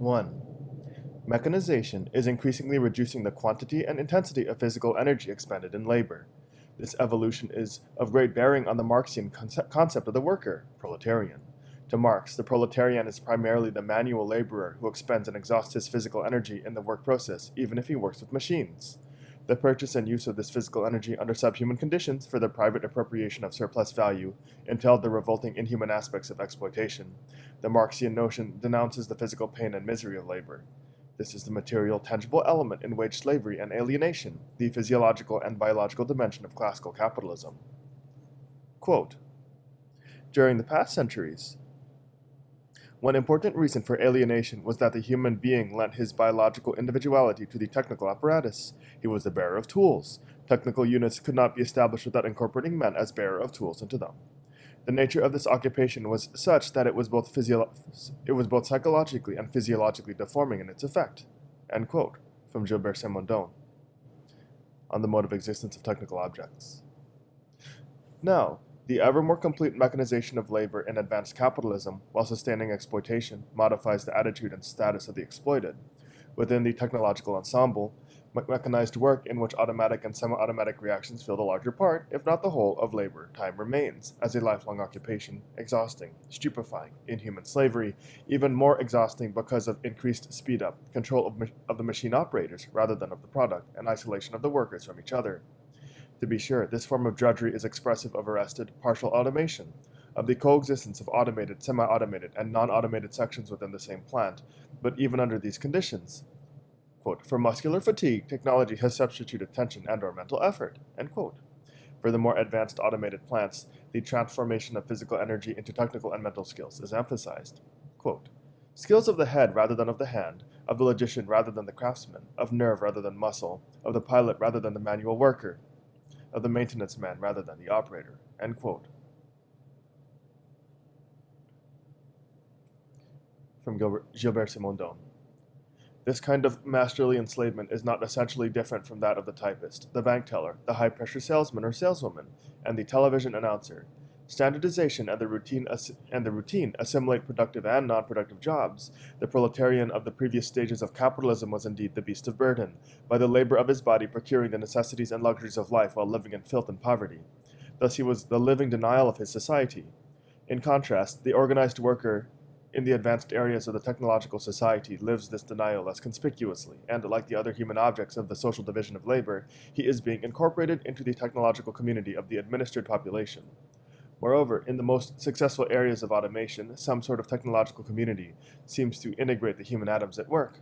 1. Mechanization is increasingly reducing the quantity and intensity of physical energy expended in labor. This evolution is of great bearing on the Marxian concept of the worker, proletarian. To Marx, the proletarian is primarily the manual laborer who expends and exhausts his physical energy in the work process, even if he works with machines. The purchase and use of this physical energy under subhuman conditions for the private appropriation of surplus value entailed the revolting inhuman aspects of exploitation. The Marxian notion denounces the physical pain and misery of labor. This is the material, tangible element in wage slavery and alienation, the physiological and biological dimension of classical capitalism. Quote, during the past centuries, one important reason for alienation was that the human being lent his biological individuality to the technical apparatus. He was the bearer of tools. Technical units could not be established without incorporating men as bearer of tools into them. The nature of this occupation was such that it was both psychologically and physiologically deforming in its effect. End quote, from Gilbert Simondon, on the mode of existence of technical objects. Now, the ever more complete mechanization of labor in advanced capitalism, while sustaining exploitation, modifies the attitude and status of the exploited. Within the technological ensemble, mechanized work in which automatic and semi-automatic reactions fill the larger part, if not the whole, of labor time remains, as a lifelong occupation, exhausting, stupefying, inhuman slavery, even more exhausting because of increased speed-up, control of the machine operators rather than of the product, and isolation of the workers from each other. To be sure, this form of drudgery is expressive of arrested, partial automation, of the coexistence of automated, semi-automated, and non-automated sections within the same plant, but even under these conditions, quote, for muscular fatigue, technology has substituted tension and/or mental effort, end quote. For the more advanced automated plants, the transformation of physical energy into technical and mental skills is emphasized. Quote, skills of the head rather than of the hand, of the logician rather than the craftsman, of nerve rather than muscle, of the pilot rather than the manual worker, of the maintenance man rather than the operator, end quote. From Gilbert Simondon. This kind of masterly enslavement is not essentially different from that of the typist, the bank teller, the high-pressure salesman or saleswoman, and the television announcer. Standardization and the routine assimilate productive and non-productive jobs. The proletarian of the previous stages of capitalism was indeed the beast of burden, by the labor of his body procuring the necessities and luxuries of life while living in filth and poverty. Thus he was the living denial of his society. In contrast, the organized worker in the advanced areas of the technological society lives this denial less conspicuously, and like the other human objects of the social division of labor, he is being incorporated into the technological community of the administered population. Moreover, in the most successful areas of automation, some sort of technological community seems to integrate the human atoms at work.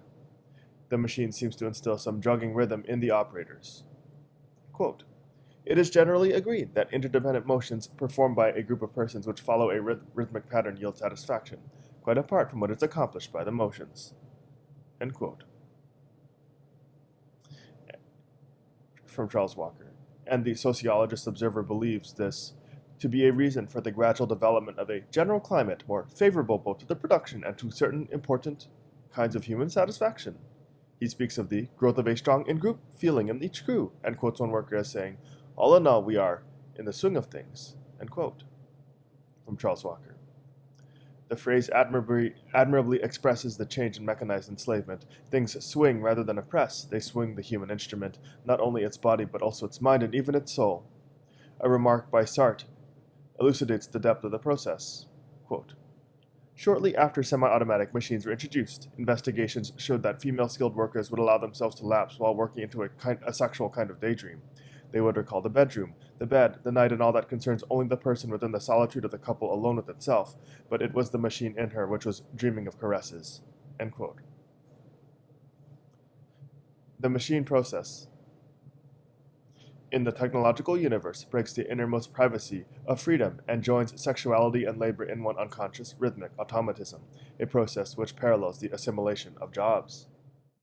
The machine seems to instill some jogging rhythm in the operators. Quote, it is generally agreed that interdependent motions performed by a group of persons which follow a rhythmic pattern yield satisfaction, quite apart from what is accomplished by the motions. End quote. From Charles Walker. And the sociologist observer believes this to be a reason for the gradual development of a general climate more favorable both to the production and to certain important kinds of human satisfaction. He speaks of the growth of a strong in-group feeling in each crew, and quotes one worker as saying, all in all, we are in the swing of things, end quote. From Charles Walker. The phrase admirably expresses the change in mechanized enslavement. Things swing rather than oppress. They swing the human instrument, not only its body but also its mind and even its soul. A remark by Sartre elucidates the depth of the process. Quote, shortly after semi-automatic machines were introduced, investigations showed that female skilled workers would allow themselves to lapse while working into a sexual kind of daydream. They would recall the bedroom, the bed, the night, and all that concerns only the person within the solitude of the couple alone with itself, but it was the machine in her which was dreaming of caresses. End quote. The machine process in the technological universe breaks the innermost privacy of freedom and joins sexuality and labor in one unconscious, rhythmic automatism, a process which parallels the assimilation of jobs.